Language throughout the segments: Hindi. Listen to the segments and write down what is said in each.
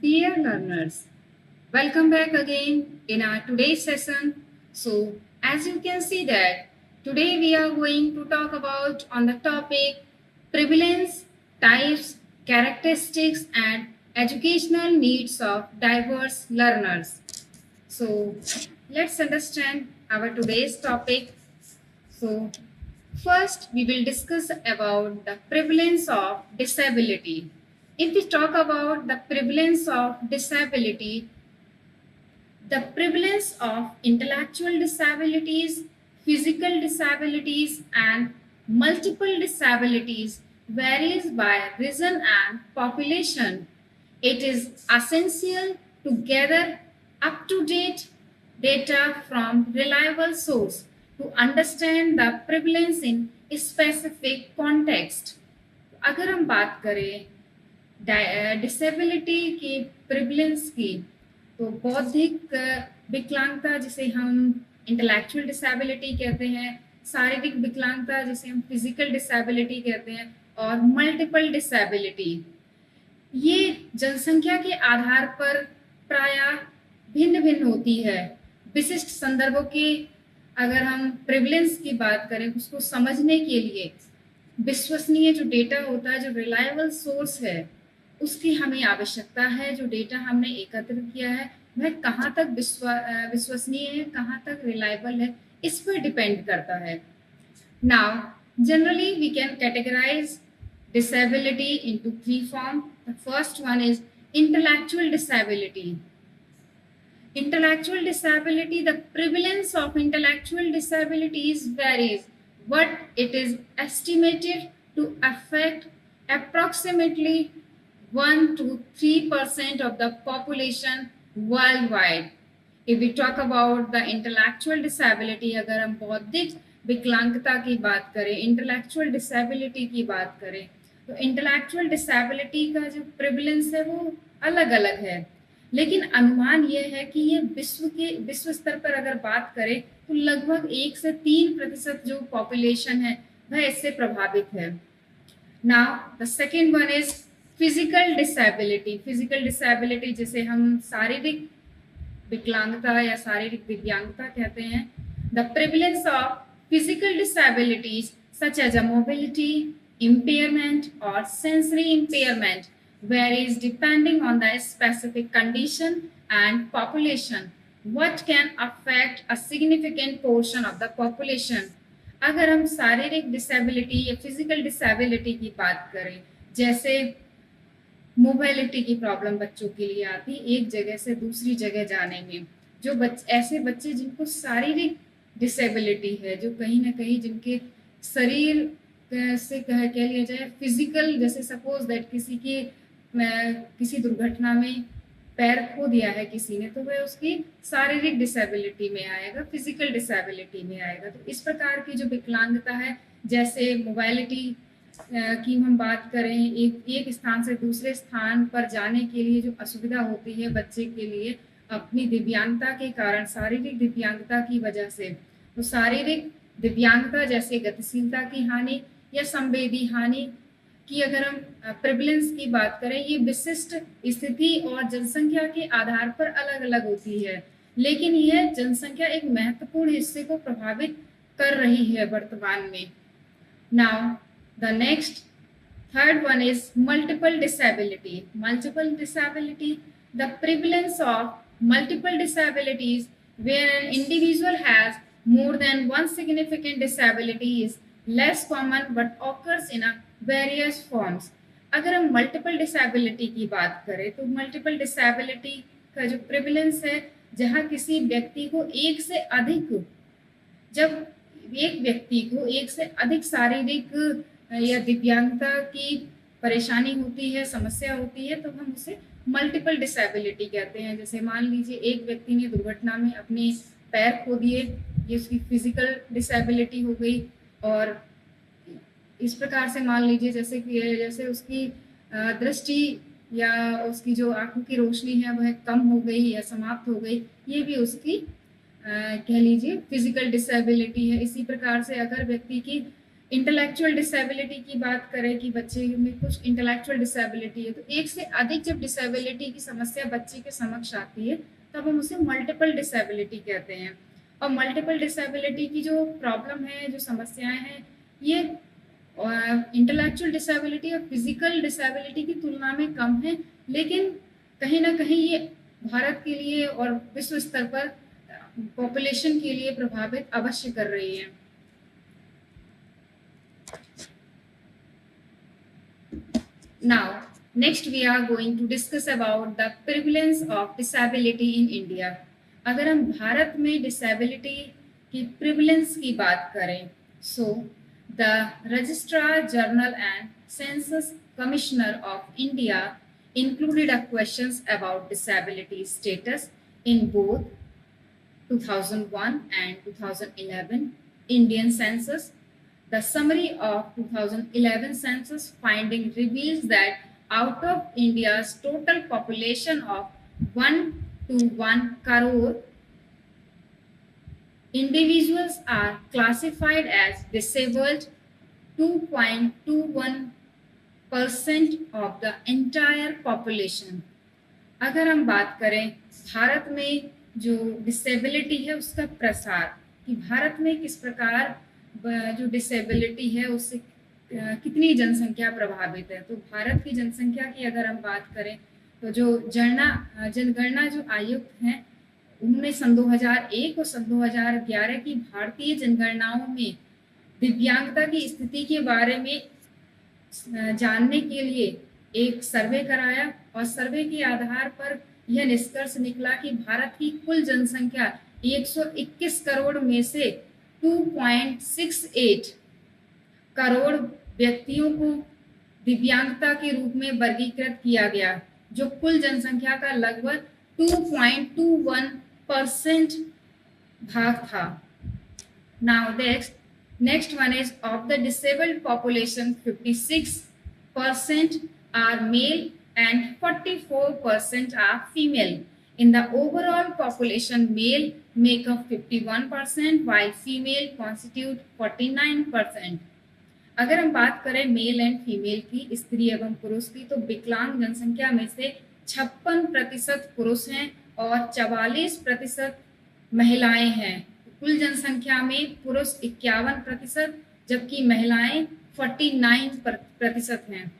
Dear learners, welcome back again in our today's session. So, as you can see that today we are going to talk about on the topic prevalence, types, characteristics and educational needs of diverse learners. So, let's understand our today's topic. So, first we will discuss about the prevalence of disability. If we talk about the prevalence of disability, the prevalence of intellectual disabilities, physical disabilities, and multiple disabilities varies by region and population. It is essential to gather up to date data from reliable source to understand the prevalence in specific context. अगर हम बात करें डिसेबिलिटी की प्रिवलेंस की, तो बौद्धिक विकलांगता जिसे हम इंटेलेक्चुअल डिसेबिलिटी कहते हैं, शारीरिक विकलांगता जिसे हम फिजिकल डिसेबिलिटी कहते हैं, और मल्टीपल डिसेबिलिटी, ये जनसंख्या के आधार पर प्रायः भिन्न भिन्न होती है। विशिष्ट संदर्भों की अगर हम प्रिवलेंस की बात करें, उसको समझने के लिए विश्वसनीय जो डेटा होता है, जो रिलायबल सोर्स है, उसकी हमें आवश्यकता है। जो डेटा हमने एकत्रित किया है वह कहाँ तक विश्वसनीय है, कहाँ तक रिलायबल है, इस पर डिपेंड करता है। Now generally we can categorize disability into three forms. The first one is intellectual disability. Intellectual disability, the prevalence of intellectual disabilities varies, but it is estimated to affect approximately 1 to 3% of the population worldwide. If we talk about the intellectual disability, अगर हम बौद्धिक विकलांगता की बात करें, इंटेलेक्चुअल डिसेबिलिटी की बात करें, तो इंटेलेक्चुअल डिसेबिलिटी का जो प्रिवलेंस है वो अलग अलग है, लेकिन अनुमान ये है कि ये विश्व स्तर पर अगर बात करें तो लगभग 1 से 3% जो पॉपुलेशन है वह इससे प्रभावित है। Now the second one is physical disability. Physical disability जिसे हम शारीरिक विकलांगता या शारीरिक दिव्यांगता कहते हैं। The prevalence of physical disabilities such as a mobility impairment or sensory impairment varies depending on the specific condition and population. What can affect a significant portion of the population? अगर हम शारीरिक डिसेबिलिटी या फिजिकल डिसेबिलिटी की बात करें, जैसे मोबिलिटी की प्रॉब्लम बच्चों के लिए आती है एक जगह से दूसरी जगह जाने में, जो ऐसे बच्चे जिनको शारीरिक डिसेबिलिटी है, जो कहीं ना कहीं जिनके शरीर से कह लिया जाए फिजिकल, जैसे सपोज दैट किसी दुर्घटना में पैर खो दिया है किसी ने, तो वह उसकी शारीरिक डिसेबिलिटी में आएगा, फिजिकल डिसेबिलिटी में आएगा। तो इस प्रकार की जो विकलांगता है, जैसे मोबाइलिटी की हम बात करें, एक स्थान से दूसरे स्थान पर जाने के लिए जो असुविधा होती है बच्चे के लिए अपनी दिव्यांगता के कारण, शारीरिक दिव्यांगता की वजह से, तो शारीरिक दिव्यांगता जैसे गतिशीलता की हानि या संवेदी हानि की अगर हम प्रिवलेंस की बात करें, ये विशिष्ट स्थिति और जनसंख्या के आधार पर अलग अलग होती है, लेकिन यह जनसंख्या एक महत्वपूर्ण हिस्से को प्रभावित कर रही है वर्तमान में। Now the next third one is multiple disability. Multiple disability, the prevalence of multiple disabilities where an individual has more than one significant disability is less common but occurs in a various forms. अगर हम मल्टीपल डिसेबिलिटी की बात करें, तो मल्टीपल डिसेबिलिटी का जो प्रिवलेंस है, जहाँ किसी व्यक्ति को जब एक व्यक्ति को एक से अधिक शारीरिक या दिव्यांगता की परेशानी होती है, समस्या होती है, तो हम उसे मल्टीपल डिसेबिलिटी कहते हैं। जैसे मान लीजिए एक व्यक्ति ने दुर्घटना में अपने पैर खो दिए, ये उसकी फिजिकल डिसेबिलिटी हो गई, और इस प्रकार से मान लीजिए जैसे उसकी दृष्टि या उसकी जो आंखों की रोशनी है वह कम हो गई या समाप्त हो गई, ये भी उसकी कह लीजिए फिजिकल डिसेबिलिटी है। इसी प्रकार से अगर व्यक्ति की इंटेलेक्चुअल डिसेबिलिटी की बात करें कि बच्चे में कुछ इंटेलेक्चुअल डिसेबिलिटी है, तो एक से अधिक जब डिसेबिलिटी की समस्या बच्चे के समक्ष आती है तब हम उसे मल्टीपल डिसेबिलिटी कहते हैं। और मल्टीपल डिसेबिलिटी की जो प्रॉब्लम है, जो समस्याएं हैं, ये इंटेलेक्चुअल डिसेबिलिटी और फिजिकल डिसेबिलिटी की तुलना में कम है, लेकिन कहीं ना कहीं ये भारत के लिए और विश्व स्तर पर पॉपुलेशन के लिए प्रभावित अवश्य कर रही है। Now, next we are going to discuss about the prevalence of disability in India. अगर हम भारत में डिसेबिलिटी की प्रिवलेंस की बात करें, so the Registrar General and Census Commissioner of India included a questions about disability status in both 2001 and 2011 Indian census. The summary of 2011 census finding reveals that out of India's total population of 1 to 1 crore, individuals are classified as disabled 2.21% of the entire population. अगर हम बात करें भारत में जो डिसेबिलिटी है उसका प्रसार, कि भारत में किस प्रकार जो डिसेबिलिटी है उससे कितनी जनसंख्या प्रभावित है, तो भारत की जनसंख्या की अगर हम बात करें तो जो जनगणना जो आयुक्त हैं उन्होंने सन 2001 और सन 2011 की भारतीय जनगणनाओं में दिव्यांगता की स्थिति के बारे में जानने के लिए एक सर्वे कराया, और सर्वे के आधार पर यह निष्कर्ष निकला कि भारत की कुल जनसंख्या 121 करोड़ में से 2.68 करोड़ व्यक्तियों को दिव्यांगता के रूप में वर्गीकृत किया गया, जो कुल जनसंख्या का लगभग 2.21% भाग था। Now next one is of the disabled population 56% are male and 44% are female. In the overall population, male make up 51% while female constitute 49%. अगर हम बात करें मेल एंड फीमेल की, स्त्री एवं पुरुष की, तो विकलांग जनसंख्या में से 56% पुरुष हैं और 44% महिलाएं हैं। कुल जनसंख्या में पुरुष 51% जबकि महिलाएं 49% हैं।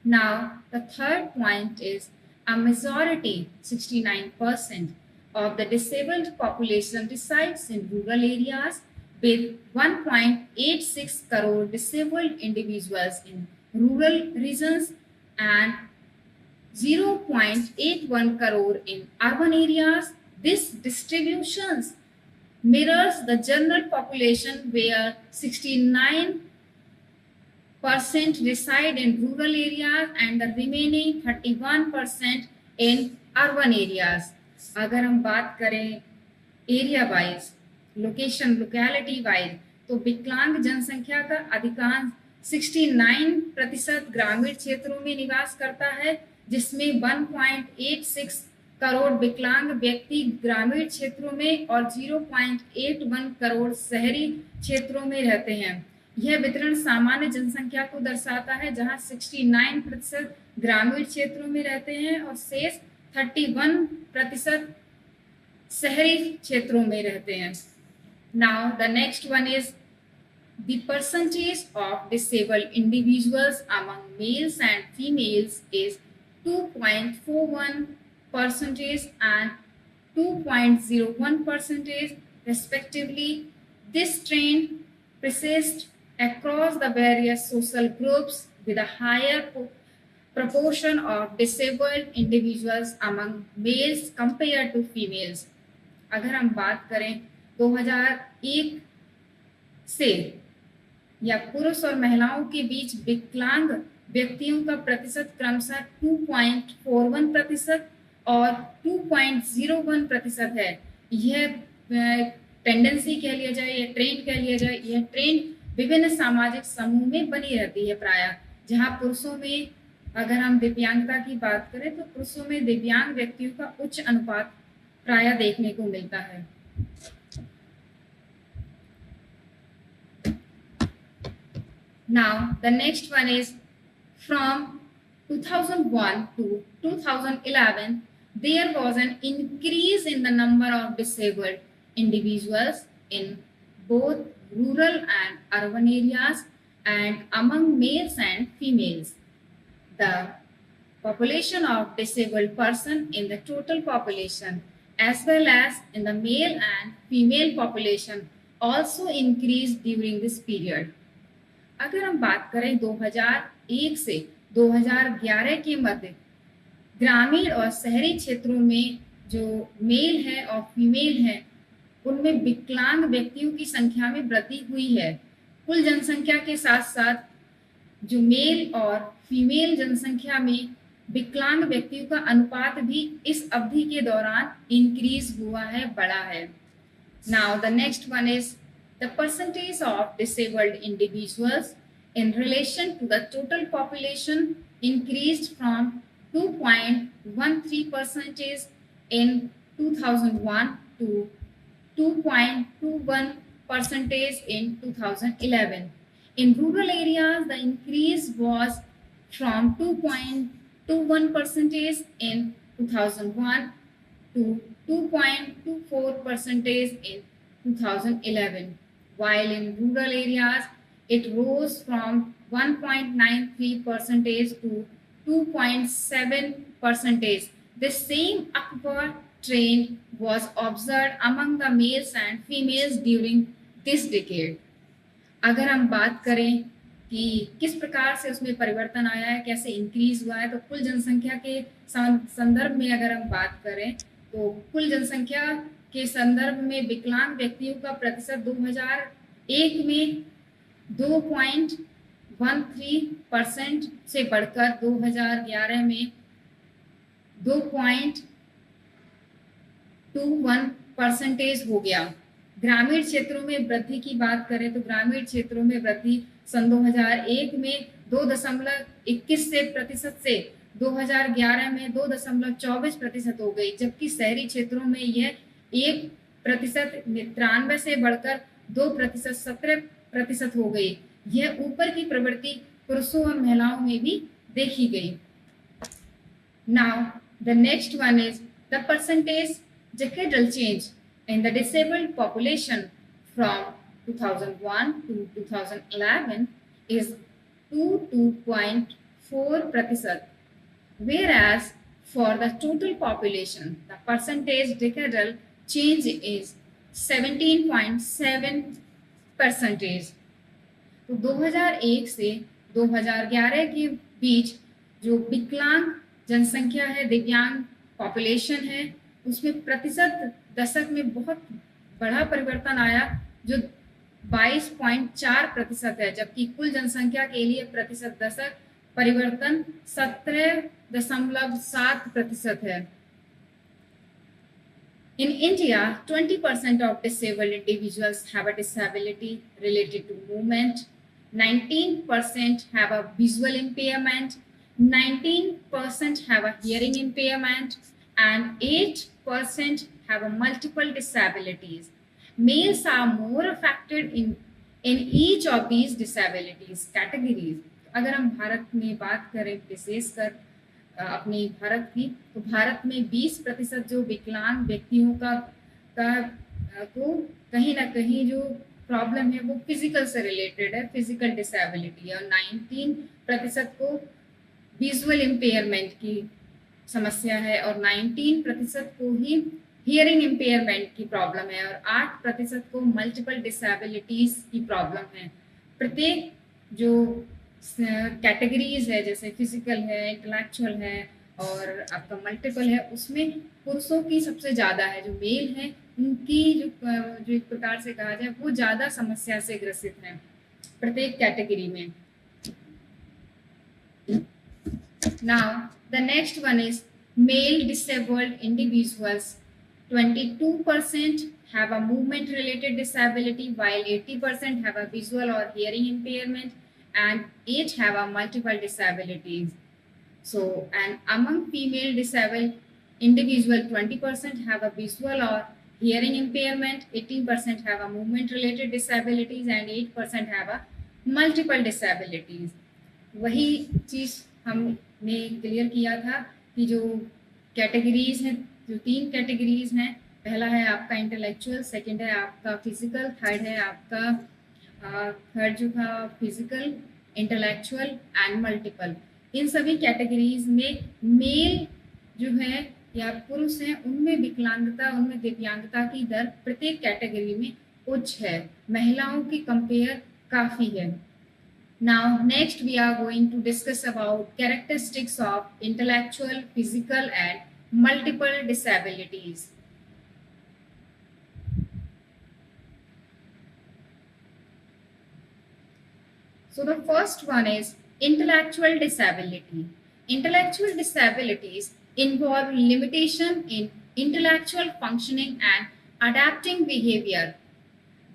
Now the third point is a majority 69% of the disabled population resides in rural areas with 1.86 crore disabled individuals in rural regions and 0.81 crore in urban areas. This distribution mirrors the general population where 69% reside in rural areas and the remaining 31% in urban areas. अगर हम बात करें एरिया वाइज, लोकेलिटी वाइज, तो विकलांग जनसंख्या का अधिकांश 69% ग्रामीण क्षेत्रों में निवास करता है, जिसमें 1.86 करोड़ विकलांग व्यक्ति ग्रामीण क्षेत्रों में और 0.81 करोड़ शहरी क्षेत्रों में रहते हैं। यह वितरण सामान्य जनसंख्या को दर्शाता है, जहां 69% ग्रामीण क्षेत्रों में रहते हैं और शेष 31% शहरी क्षेत्रों में रहते हैं। Now the next one is the percentage of disabled individuals among males and females is 2.41% and 2.01% respectively. This trend persists across the various social groups with a higher proportion of disabled individuals among males compared to females. अगर हम बात करें 2001 से या पुरुष और महिलाओं के बीच विकलांग व्यक्तियों का प्रतिशत क्रमशः 2.41% और 2.01% है। यह टेंडेंसी कह लिया जाए या ट्रेंड कह लिया जाए, यह ट्रेंड विभिन्न सामाजिक समूह में बनी रहती है प्रायः। जहां पुरुषों में अगर हम दिव्यांगता की बात करें तो पुरुषों में दिव्यांग व्यक्तियों का उच्च अनुपात प्रायः देखने को मिलता है। Now, the next one is from 2001 to 2011, there was an increase in the number of disabled individuals in both rural and urban areas and among males and females. The population of disabled person in the total population as well as in the male and female population also increased during this period. अगर हम बात करें 2001 से 2011 के मध्य ग्रामीण और शहरी क्षेत्रों में जो मेल है और फीमेल है उनमें विकलांग व्यक्तियों की संख्या में वृद्धि हुई है। कुल जनसंख्या के साथ साथ जो मेल और फीमेल जनसंख्या में विकलांग व्यक्तियों का अनुपात भी इस अवधि के दौरान इंक्रीज हुआ है, बढ़ा है। Now the next one is the percentage of disabled individuals in relation to the total population increased from 2.13% in 2001 to 2.21% in 2011. In rural areas, the increase was from 2.21% in 2001 to 2.24% in 2011. While in rural areas, it rose from 1.93% to 2.7%. The same upward trend was observed among the males and females during this decade. अगर हम बात करें कि किस प्रकार से उसमें परिवर्तन आया है, कैसे इंक्रीज हुआ है, तो कुल जनसंख्या के संदर्भ में अगर हम बात करें तो कुल जनसंख्या के संदर्भ में विकलांग व्यक्तियों का प्रतिशत 2001 में 2.13% से बढ़कर 2011 में 2.21% हो गया। ग्रामीण क्षेत्रों में वृद्धि की बात करें तो ग्रामीण क्षेत्रों में वृद्धि सन 2001 में 2.21% से 2011 में 2.24% हो गई, जबकि शहरी क्षेत्रों में यह 1% 93 से बढ़कर 2% 17% हो गई। यह ऊपर की प्रवृत्ति पुरुषों और महिलाओं में भी देखी गई। Now the next one is the percentage decadal change in the disabled population from 2001 to 2011 is 2.4%, whereas for the total population, the percentage decadal change is 17.7%. तो 2001 से 2011 के बीच जो विकलांग जनसंख्या है, दिव्यांग पॉपुलेशन है, उसमें प्रतिशत दशक में बहुत बड़ा परिवर्तन आया जो 22.4% है, जबकि कुल जनसंख्या के लिए प्रतिशत दशक परिवर्तन 17.7% है। In India, 20% of disabled individuals have a disability related to movement, 19% have a visual impairment, 19% have a hearing impairment, and 8% have a multiple disabilities. Males are more affected in each of these disabilities categories. अगर हम भारत में बात करें विशेषकर अपने भारत की, तो भारत में 20% जो विकलांग व्यक्तियों का को कहीं ना कहीं जो प्रॉब्लम है वो फिजिकल से रिलेटेड है, फिजिकल डिसेबिलिटी है, और 19% को विजुअल इम्पेयरमेंट की समस्या है, और 19% को ही हियरिंग इम्पेयरमेंट की प्रॉब्लम है, और 8% को मल्टीपल डिसेबिलिटीज की प्रॉब्लम है। प्रत्येक जो कैटेगरीज है जैसे फिजिकल है, इंटेलेक्चुअल है और आपका मल्टीपल है, उसमें पुरुषों की सबसे ज़्यादा है, जो मेल है उनकी जो एक प्रकार से कहा जाए वो ज़्यादा समस्या से ग्रसित हैं प्रत्येक कैटेगरी में। Now the next one is male disabled individuals. 22% have a movement related disability, while 80% have a visual or hearing impairment, and 8 have a multiple disabilities. So, and among female disabled individual, 20% have a visual or hearing impairment, 18% have a movement related disabilities, and 8% have a multiple disabilities. वही चीज हमने क्लियर किया था कि जो कैटेगरीज हैं, जो 3 कैटेगरीज हैं, पहला है आपका इंटेलेक्चुअल, सेकंड है आपका फिजिकल, थर्ड है आपका थर्ड जो था फिजिकल, इंटेलेक्चुअल एंड मल्टीपल। इन सभी कैटेगरीज में मेल जो है या पुरुष हैं उनमें विकलांगता, उनमें दिव्यांगता की दर प्रत्येक कैटेगरी में उच्च है, महिलाओं की कंपेयर काफी है। Now next we are going to discuss about characteristics of intellectual, physical and multiple disabilities. So the first one is intellectual disability. Intellectual disabilities involve limitation in intellectual functioning and adapting behavior.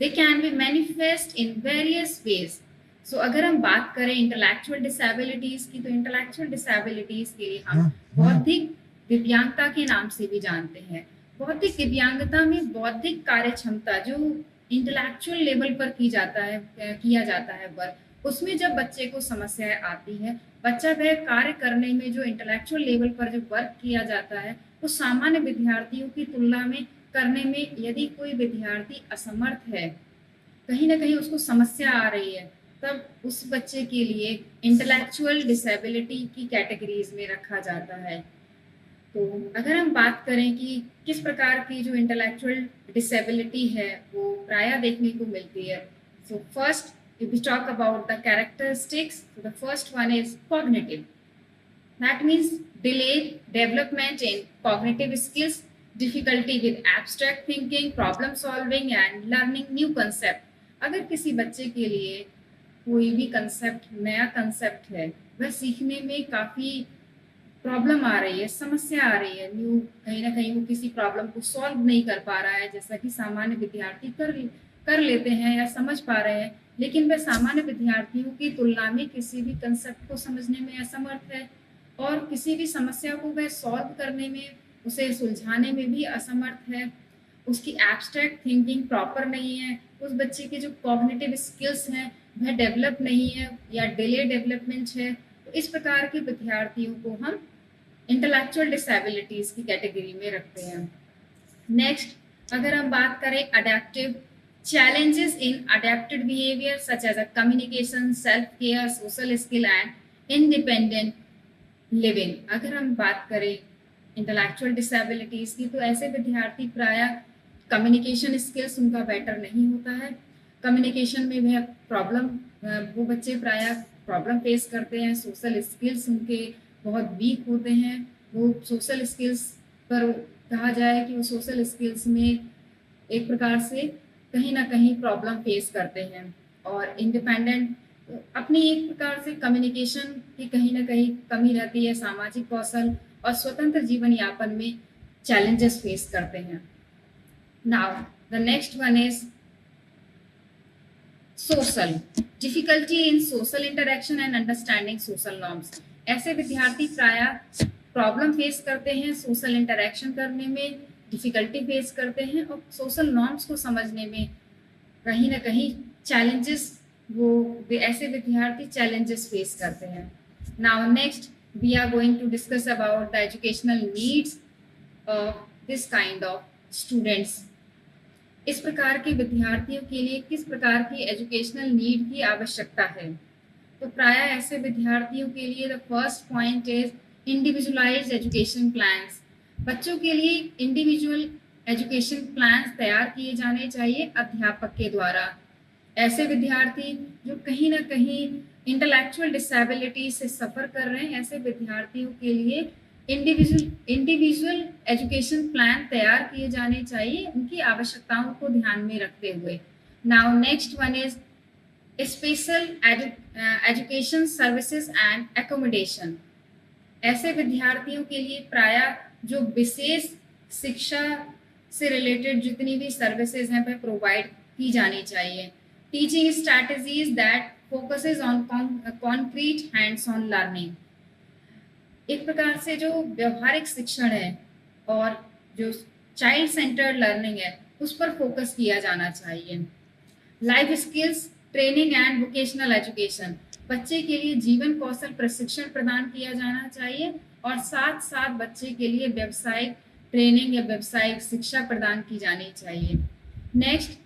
They can be manifest in various ways. So अगर हम बात करें इंटेलेक्चुअल डिसेबिलिटीज की, तो इंटेलेक्चुअल डिसेबिलिटीज के लिए हम बौद्धिक दिव्यांगता के नाम से भी जानते हैं। बौद्धिक दिव्यांगता में बौद्धिक कार्य क्षमता जो इंटेलेक्चुअल लेवल पर किया जाता है वर्क, उसमें जब बच्चे को समस्याएं आती है, बच्चा वह कार्य करने में जो इंटेलेक्चुअल लेवल पर जो वर्क किया जाता है वो सामान्य विद्यार्थियों की तुलना में करने में, यदि कोई विद्यार्थी असमर्थ है, कहीं ना कहीं उसको समस्या आ रही है, तब उस बच्चे के लिए इंटेलेक्चुअल डिसेबिलिटी की कैटेगरीज में रखा जाता है। तो अगर हम बात करें कि किस प्रकार की जो इंटेलेक्चुअल डिसेबिलिटी है वो प्रायः देखने को मिलती है, so first if we talk about the characteristics, so the first one is cognitive. That means delayed development in cognitive skills, difficulty with abstract thinking, problem solving and learning new concept. अगर किसी बच्चे के लिए कोई भी कंसेप्ट, नया कंसेप्ट है, वह सीखने में काफ़ी प्रॉब्लम आ रही है, समस्या आ रही है, कहीं ना कहीं वो किसी प्रॉब्लम को सॉल्व नहीं कर पा रहा है, जैसा कि सामान्य विद्यार्थी कर लेते हैं या समझ पा रहे हैं, लेकिन वह सामान्य विद्यार्थियों की तुलना में किसी भी कंसेप्ट को समझने में असमर्थ है और किसी भी समस्या को वह सॉल्व करने में, उसे सुलझाने में भी असमर्थ है। उसकी एब्स्ट्रैक्ट थिंकिंग प्रॉपर नहीं है, उस बच्चे के जो कॉग्निटिव स्किल्स हैं वह डेवलप नहीं है या डिले डेवलपमेंट है। तो इस प्रकार के विद्यार्थियों को हम इंटेलेक्चुअल डिसेबिलिटीज की कैटेगरी में रखते हैं। नेक्स्ट अगर हम बात करें adaptive, challenges in adapted behavior such as a communication, self-care, social skill and independent living. अगर हम बात करें इंटेलेक्चुअल डिसेबिलिटीज की, तो ऐसे विद्यार्थी प्रायः कम्युनिकेशन स्किल्स उनका बेटर नहीं होता है, कम्युनिकेशन में वह प्रॉब्लम, वो बच्चे प्रायः प्रॉब्लम फेस करते हैं, सोशल स्किल्स उनके बहुत वीक होते हैं, वो सोशल स्किल्स पर कहा जाए कि वो सोशल स्किल्स में एक प्रकार से कहीं ना कहीं प्रॉब्लम फेस करते हैं। और इंडिपेंडेंट अपनी एक प्रकार से कम्युनिकेशन की कहीं ना कहीं कमी रहती है, सामाजिक कौशल और स्वतंत्र जीवन यापन में चैलेंजेस फेस करते हैं। Now the next one is social difficulty in social interaction and understanding social norms. ऐसे विद्यार्थी प्रायः प्रॉब्लम फेस करते हैं, सोशल इंटरेक्शन करने में डिफिकल्टी फेस करते हैं और सोशल नॉर्म्स को समझने में कहीं ना कहीं चैलेंजेस, वो ऐसे विद्यार्थी चैलेंजेस फेस करते हैं। Now next we are going to discuss about the educational needs of this kind of students. इस प्रकार के विद्यार्थियों के लिए किस प्रकार की एजुकेशनल नीड की आवश्यकता है? तो प्रायः ऐसे विद्यार्थियों के लिए the first point is individualised education plans. बच्चों के लिए इंडिविजुअल एजुकेशन प्लान्स तैयार किए जाने चाहिए अध्यापक के द्वारा। ऐसे विद्यार्थी जो कहीं ना कहीं इंटेलेक्चुअल डिसेबिलिटी से सफ़र कर रहे हैं, ऐसे विद्यार्थियों के लिए इंडिविजुअल एजुकेशन प्लान तैयार किए जाने चाहिए, उनकी आवश्यकताओं को ध्यान में रखते हुए। Now next one is special education services and accommodation. ऐसे विद्यार्थियों के लिए प्रायः जो विशेष शिक्षा से रिलेटेड जितनी भी सर्विसेज हैं वह प्रोवाइड की जानी चाहिए। Teaching strategies that focuses on concrete hands on learning. एक प्रकार से जो व्यवहारिक शिक्षण है और जो चाइल्ड सेंटर्ड लर्निंग है उस पर फोकस किया जाना चाहिए। Life skills training and vocational education, बच्चे के लिए जीवन कौशल प्रशिक्षण प्रदान किया जाना चाहिए और साथ साथ बच्चे के लिए व्यावसायिक ट्रेनिंग या व्यावसायिक शिक्षा प्रदान की जानी चाहिए। Next,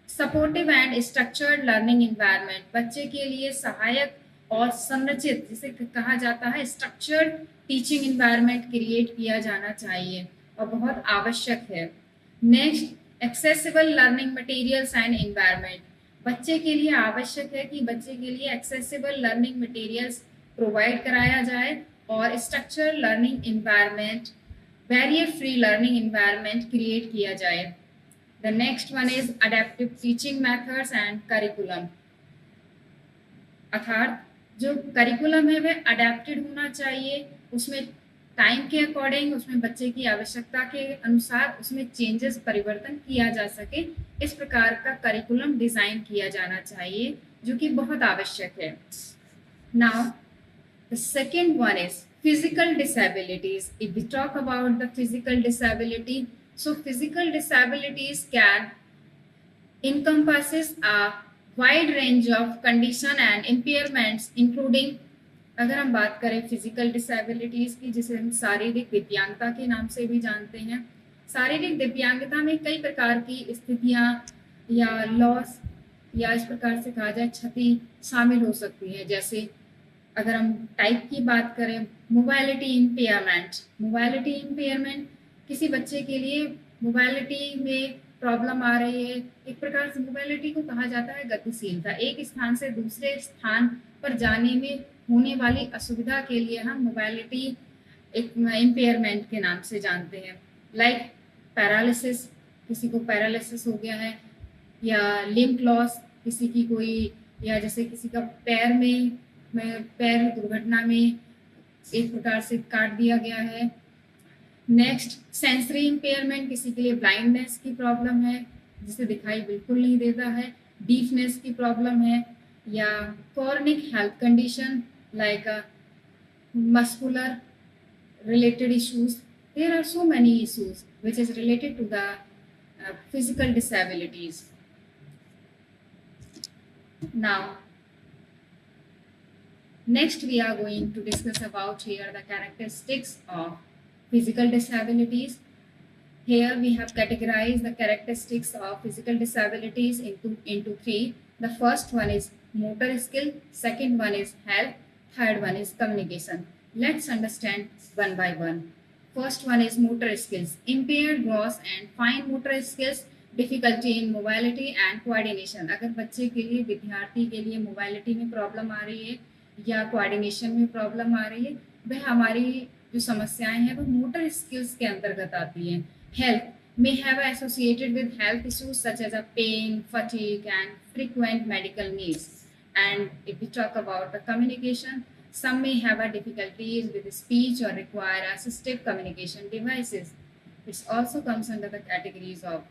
supportive and structured learning environment, बच्चे के लिए सहायक और संरचित, जिसे कहा जाता है स्ट्रक्चर्ड टीचिंग इन्वायरमेंट क्रिएट किया जाना चाहिए और बहुत आवश्यक है। Next, accessible learning materials and environment, बच्चे के लिए आवश्यक है कि बच्चे के लिए एक्सेसिबल लर्निंग मटेरियल्स प्रोवाइड कराया जाए और structure learning environment, barrier free learning environment create किया जाए। The next one is adaptive teaching methods and curriculum, अर्थात जो करिकुलम है वह अडेप्टेड होना चाहिए, उसमें टाइम के अकॉर्डिंग, उसमें बच्चे की आवश्यकता के अनुसार उसमें चेंजेस परिवर्तन किया जा सके, इस प्रकार का करिकुलम डिजाइन किया जाना चाहिए, जो कि बहुत आवश्यक है। Now the second one is physical disabilities. If we talk about the physical disability, so physical disabilities can encompasses a wide range of condition and impairments, including, अगर हम बात करें फिजिकल डिसेबिलिटीज की, जिसे हम शारीरिक दिव्यांगता के नाम से भी जानते हैं, शारीरिक दिव्यांगता में कई प्रकार की स्थितियां या लॉस या इस प्रकार से कहा जाए क्षति शामिल हो सकती है। जैसे अगर हम टाइप की बात करें, मोबाइलिटी इम्पेयरमेंट, मोबाइलिटी इम्पेयरमेंट किसी बच्चे के लिए मोबाइलिटी में प्रॉब्लम आ रही है, एक प्रकार से मोबाइलिटी को कहा जाता है गतिशीलता, एक स्थान से दूसरे स्थान पर जाने में होने वाली असुविधा के लिए हम मोबाइलिटी एक इम्पेयरमेंट के नाम से जानते हैं। लाइक पैरालिसिस, किसी को पैरालिसिस हो गया है, या लिम्फ लॉस किसी की कोई, या जैसे किसी का पैर दुर्घटना में एक प्रकार से काट दिया गया है। नेक्स्ट, सेंसरी इम्पेयरमेंट, किसी के लिए ब्लाइंडनेस की प्रॉब्लम है, जिसे दिखाई बिल्कुल नहीं देता है, डीफनेस की प्रॉब्लम है, या chronic health condition like muscular related issues. There are so many issues which is related to the physical disabilities. Now, next we are going to discuss about here the characteristics of physical disabilities. Here we have categorized the characteristics of physical disabilities into three. The first one is motor skill, second one is health, third one is communication. Let's understand one by one. First one is motor skills, impaired gross and fine motor skills, difficulty in mobility and coordination. अगर बच्चे के लिए, विद्यार्थी के लिए मोबाइलिटी में प्रॉब्लम आ रही है या कोऑर्डिनेशन में प्रॉब्लम आ रही है, वह हमारी जो समस्याएं हैं वो मोटर स्किल्स के अंतर्गत आती हैं। Health may have associated with health issues such as a pain, fatigue and frequent medical needs. And if we talk about the communication, some may have a difficulties with speech or require assistive communication devices. It also comes under the categories of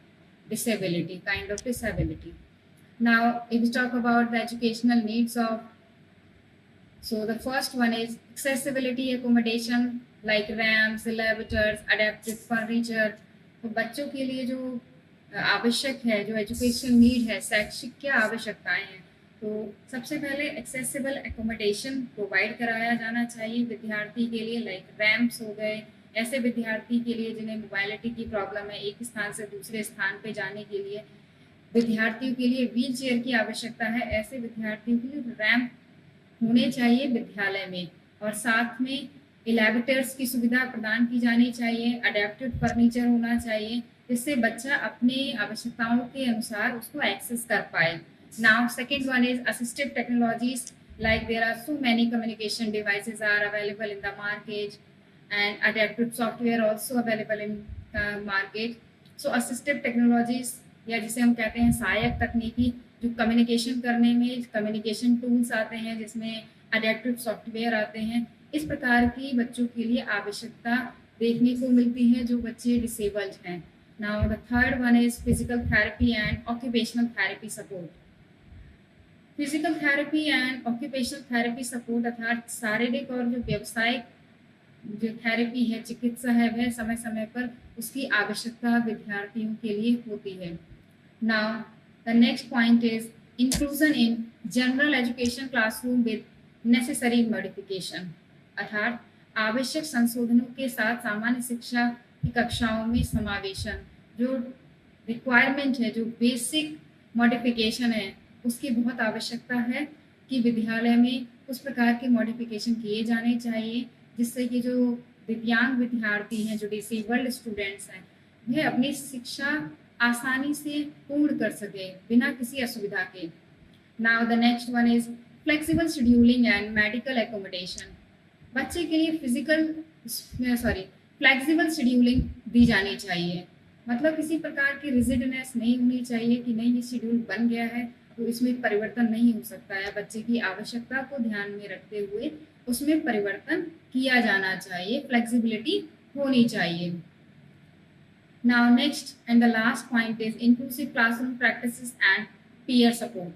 disability, kind of disability. Now, if we talk about the educational needs of, so the first one is accessibility accommodation like ramps, elevators, adaptive furniture. तो बच्चों के लिए जो आवश्यक है, जो एजुकेशन नीड है, शैक्षिक क्या आवश्यकताएं हैं, तो सबसे पहले एक्सेसिबल एकोमोडेशन प्रोवाइड कराया जाना चाहिए विद्यार्थी के लिए, लाइक रैम्प्स हो गए, ऐसे विद्यार्थी के लिए जिन्हें मोबाइलिटी की प्रॉब्लम है, एक स्थान से दूसरे स्थान पे जाने के लिए विद्यार्थियों के लिए व्हील चेयर की आवश्यकता है, ऐसे विद्यार्थियों के लिए रैम्प होने चाहिए विद्यालय में, और साथ में एलिवेटर्स की सुविधा प्रदान की जानी चाहिए, अडेप्टेड फर्नीचर होना चाहिए, जिससे बच्चा अपनी आवश्यकताओं के अनुसार उसको एक्सेस कर पाए। Now, second one is assistive technologies, like there are so many communication devices are available in the market and adaptive software also available in market. So assistive technologies, या जिसे हम कहते हैं सहायक तकनीकी, जो कम्युनिकेशन करने में कम्युनिकेशन टूल्स आते हैं, जिसमें अडेप्टिव सॉफ्टवेयर आते हैं, इस प्रकार की बच्चों के लिए आवश्यकता देखने को मिलती है जो बच्चे डिसेबल्ड हैं। Now the third one is physical therapy and occupational therapy support. Physical therapy and occupational therapy support, अर्थात शारीरिक और जो व्यावसायिक जो थेरेपी है, चिकित्सा है, वह समय समय पर उसकी आवश्यकता विद्यार्थियों के लिए होती है। Now the next point is inclusion in general education classroom with necessary modification, अर्थात आवश्यक संशोधनों के साथ सामान्य शिक्षा की कक्षाओं में समावेशन। जो रिक्वायरमेंट है, जो बेसिक मॉडिफिकेशन है, उसकी बहुत आवश्यकता है कि विद्यालय में उस प्रकार के मॉडिफिकेशन किए जाने चाहिए जिससे कि जो दिव्यांग विद्यार्थी हैं, जो डिसेबल्ड स्टूडेंट्स हैं, वह अपनी शिक्षा आसानी से पूर्ण कर सके बिना किसी असुविधा के। Now the next one is flexible scheduling and medical accommodation. बच्चे के लिए फ्लेक्सिबल शेड्यूलिंग दी जानी चाहिए, मतलब किसी प्रकार की रिजिडनेस नहीं होनी चाहिए कि नहीं ये शेड्यूल बन गया है तो इसमें परिवर्तन नहीं हो सकता है। बच्चे की आवश्यकता को ध्यान में रखते हुए उसमें परिवर्तन किया जाना चाहिए, फ्लेक्सिबिलिटी होनी चाहिए। Now next and the last point is inclusive classroom practices and peer support,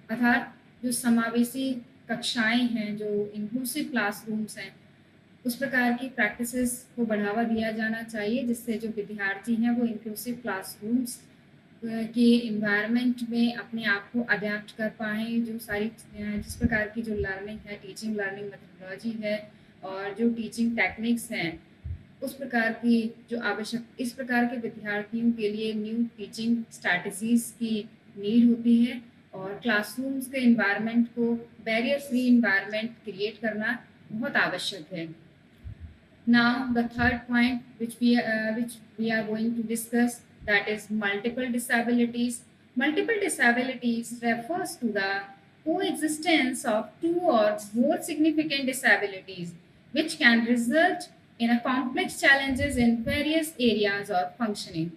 अर्थात जो समावेशी कक्षाएं हैं, जो इंक्लूसिव क्लासरूम्स हैं, उस प्रकार की प्रैक्टिसेस को बढ़ावा दिया जाना चाहिए जिससे जो विद्यार्थी हैं वो इंक्लूसिव क्लासरूम्स के इन्वायरमेंट में अपने आप को अडेप्ट कर पाएँ। जो सारी जिस प्रकार की जो लर्निंग है, टीचिंग लर्निंग मेथोडोलॉजी है और जो टीचिंग टेक्निक्स हैं, उस प्रकार की जो आवश्यक इस प्रकार के विद्यार्थियों के लिए न्यू टीचिंग स्ट्रैटेजीज की नीड होती है और क्लासरूम्स के इन्वायरमेंट को बैरियर फ्री इन्वायरमेंट क्रिएट करना बहुत आवश्यक है। Now the third point which we are going to discuss, that is multiple disabilities. Multiple disabilities refers to the coexistence of two or more significant disabilities which can result in a complex challenges in various areas of functioning.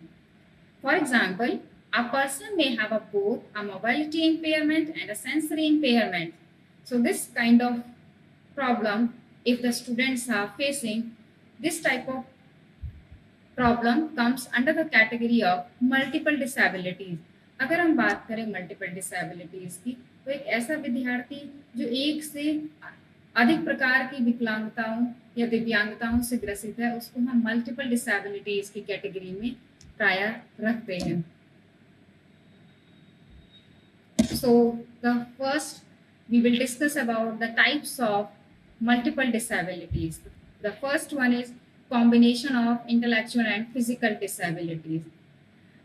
For example, a person may have both a mobility impairment and a sensory impairment. So this kind of problem, if the students are facing, this type of problem comes under the category of multiple disabilities. अगर हम बात करें मल्टीपल डिसेबिलिटीज की, तो एक ऐसा विद्यार्थी जो एक से अधिक प्रकार की विकलांगताओं या दिव्यांगताओं से ग्रसित है, उसको हम मल्टीपल डिसेबिलिटीज की कैटेगरी में प्राय रखते हैं। So the first we will discuss about the types of multiple disabilities. The first one is combination of intellectual and physical disabilities,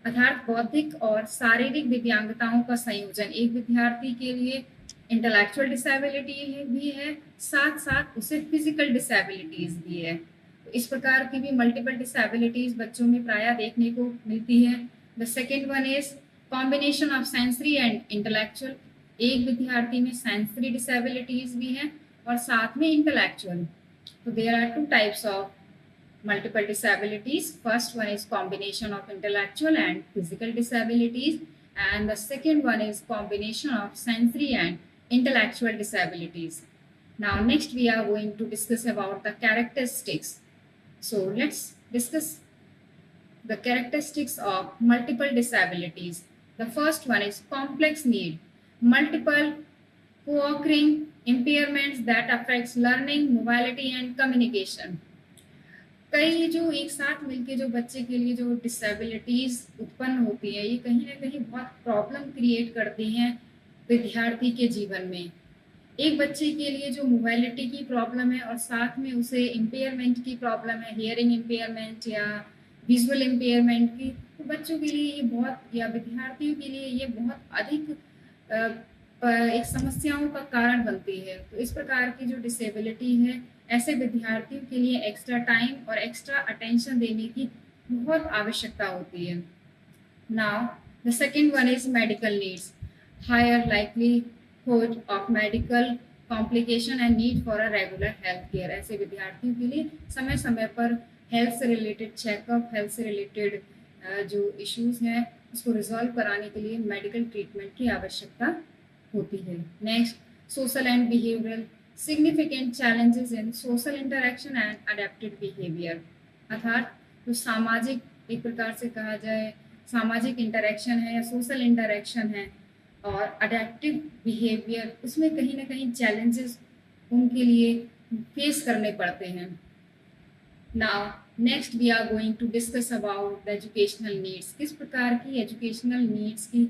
अर्थात बौद्धिक और शारीरिक दिव्यांगताओं का संयोजन। एक विद्यार्थी के लिए इंटेलेक्चुअल डिसेबिलिटी भी है, साथ साथ उसे फिजिकल डिसेबिलिटीज भी है। तो इस प्रकार की भी मल्टीपल डिसेबिलिटीज बच्चों में प्राय देखने को मिलती है। The second one is combination of sensory and intellectual. एक विद्यार्थी में सेंसरी डिसेबिलिटीज भी हैं और साथ में intellectual. So there are two types of multiple disabilities. First one is combination of intellectual and physical disabilities, and the second one is combination of sensory and intellectual disabilities. Now next we are going to discuss about the characteristics. So let's discuss the characteristics of multiple disabilities. The first one is complex need. Multiple co-occurring impairments that affects learning, mobility and communication. कई जो एक साथ मिलके जो बच्चे के लिए जो डिसेबिलिटीज उत्पन्न होती है, ये कहीं ना कहीं बहुत प्रॉब्लम क्रिएट करती हैं विद्यार्थी के जीवन में। एक बच्चे के लिए जो मोबाइलिटी की प्रॉब्लम है और साथ में उसे इम्पेयरमेंट की प्रॉब्लम है, हियरिंग इम्पेयरमेंट या विजुअल इम्पेयरमेंट की, तो बच्चों के लिए ये बहुत, या विद्यार्थियों के लिए ये बहुत अधिक एक समस्याओं का कारण बनती है। तो इस प्रकार की जो डिसेबिलिटी है, ऐसे विद्यार्थियों के लिए एक्स्ट्रा टाइम और एक्स्ट्रा अटेंशन देने की बहुत आवश्यकता होती है। Now the second one is medical needs. Higher likelihood of medical complication and need for a regular health care. ऐसे विद्यार्थियों के लिए समय समय पर हेल्थ से रिलेटेड चेकअप, हेल्थ से रिलेटेड जो इश्यूज हैं उसको रिजॉल्व कराने के लिए मेडिकल ट्रीटमेंट की आवश्यकता होती है। Next, social and behavioural significant challenges in social interaction and adapted behaviour, अर्थात जो सामाजिक, एक प्रकार से कहा जाए सामाजिक इंटरेक्शन है या सोशल इंटरेक्शन है और अडेप्टिव बिहेवियर, उसमें कहीं ना कहीं चैलेंजेस उनके लिए फेस करने पड़ते हैं। Now next we are going to discuss about the educational needs. किस प्रकार की एजुकेशनल नीड्स की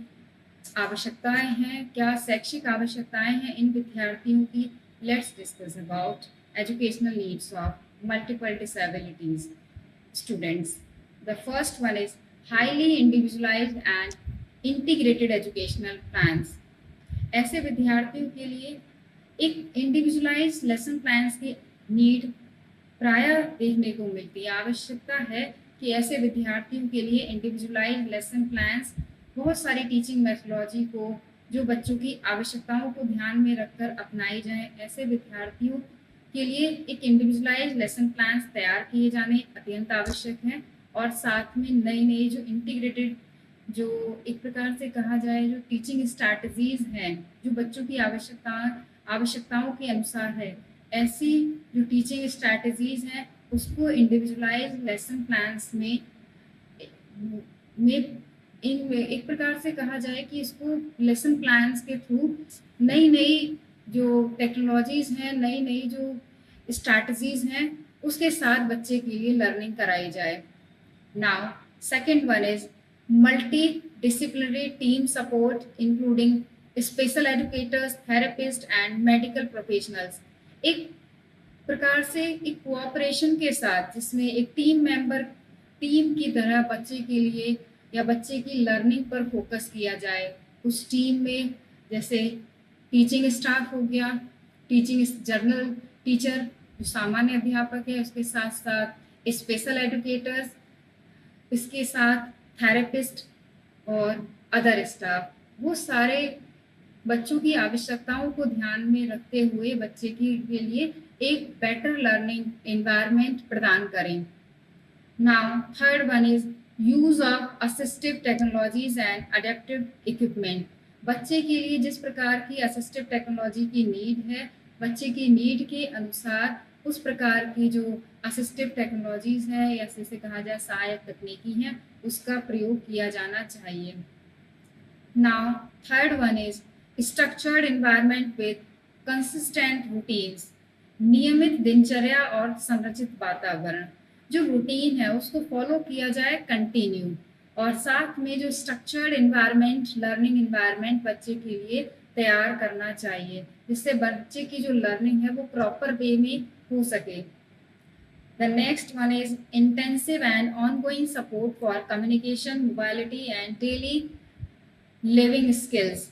आवश्यकताएं हैं, क्या शैक्षिक आवश्यकताएं हैं इन विद्यार्थियों की। Let's discuss about educational needs of multiple disabilities students. The first one is highly individualized and integrated educational plans. ऐसे विद्यार्थियों के लिए एक इंडिविजुअलाइज लेसन प्लान्स की नीड प्राय देखने को मिलती है। आवश्यकता है कि ऐसे विद्यार्थियों के लिए इंडिविजुअलाइज लेसन प्लान्स, बहुत सारी टीचिंग मेथोलॉजी को जो बच्चों की आवश्यकताओं को ध्यान में रखकर अपनाई जाए। ऐसे विद्यार्थियों के लिए एक इंडिविजुअलाइज लेसन प्लान्स तैयार किए जाने अत्यंत आवश्यक हैं। और साथ में नई नई जो इंटीग्रेटेड, जो एक प्रकार से कहा जाए जो टीचिंग स्ट्रैटेजीज हैं, जो बच्चों की आवश्यकताओं के अनुसार है, ऐसी जो टीचिंग स्ट्रैटेजीज हैं उसको इंडिविजुअलाइज लेसन प्लान्स में इन एक प्रकार से कहा जाए कि इसको लेसन प्लान्स के थ्रू नई नई जो टेक्नोलॉजीज हैं, नई नई जो स्ट्रैटेजीज हैं, उसके साथ बच्चे के लिए लर्निंग कराई जाए। Now second one is multi disciplinary team support including special educators, therapist and medical professionals. एक प्रकार से एक कोऑपरेशन के साथ, जिसमें एक टीम की तरह बच्चे के लिए या बच्चे की लर्निंग पर फोकस किया जाए। उस टीम में जैसे टीचिंग स्टाफ हो गया, टीचिंग जर्नल टीचर जो सामान्य अध्यापक है, उसके साथ साथ स्पेशल एजुकेटर्स, इसके साथ थेरेपिस्ट और अदर स्टाफ, वो सारे बच्चों की आवश्यकताओं को ध्यान में रखते हुए बच्चे के लिए एक बेटर लर्निंग एनवायरनमेंट प्रदान करें। Now third one is use of assistive technologies and adaptive equipment. बच्चे के लिए जिस प्रकार की असिस्टिव टेक्नोलॉजी की नीड है, बच्चे की नीड के अनुसार उस प्रकार की जो असिस्टिव टेक्नोलॉजीज है या जैसे कहा जाए सहायक तकनीकी हैं, उसका प्रयोग किया जाना चाहिए। Now third one is structured environment with consistent routines. नियमित दिनचर्या और संरचित वातावरण, जो रूटीन है उसको फॉलो किया जाए कंटिन्यू, और साथ में जो स्ट्रक्चर्ड एनवायरनमेंट, लर्निंग एनवायरनमेंट बच्चे के लिए तैयार करना चाहिए, जिससे बच्चे की जो लर्निंग है वो प्रॉपर वे में हो सके। The next one is intensive and ongoing support for communication, mobility and daily living skills.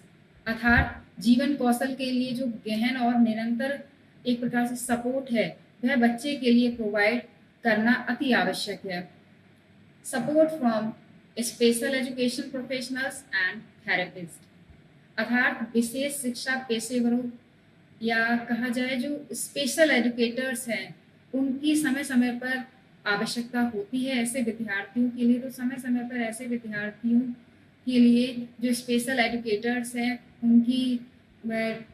अर्थात जीवन कौशल के लिए जो गहन और निरंतर एक प्रकार से सपोर्ट है, वह बच्चे के लिए प्रोवाइड करना अति आवश्यक है। Support from special education professionals and therapist, अर्थात विशेष शिक्षा पेशेवरों या कहा जाए जो स्पेशल एजुकेटर्स हैं, उनकी समय समय पर आवश्यकता होती है ऐसे विद्यार्थियों के लिए। तो समय समय पर ऐसे विद्यार्थियों के लिए जो स्पेशल एजुकेटर्स हैं, उनकी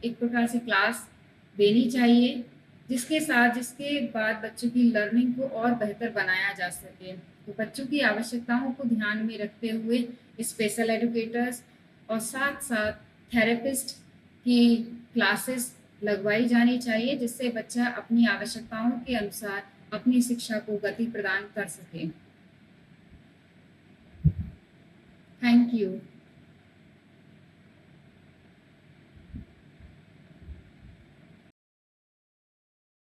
एक प्रकार से क्लास देनी चाहिए, जिसके बाद बच्चों की लर्निंग को और बेहतर बनाया जा सके। तो बच्चों की आवश्यकताओं को ध्यान में रखते हुए स्पेशल एजुकेटर्स और साथ साथ थेरेपिस्ट की क्लासेस लगवाई जानी चाहिए, जिससे बच्चा अपनी आवश्यकताओं के अनुसार अपनी शिक्षा को गति प्रदान कर सके। Thank you.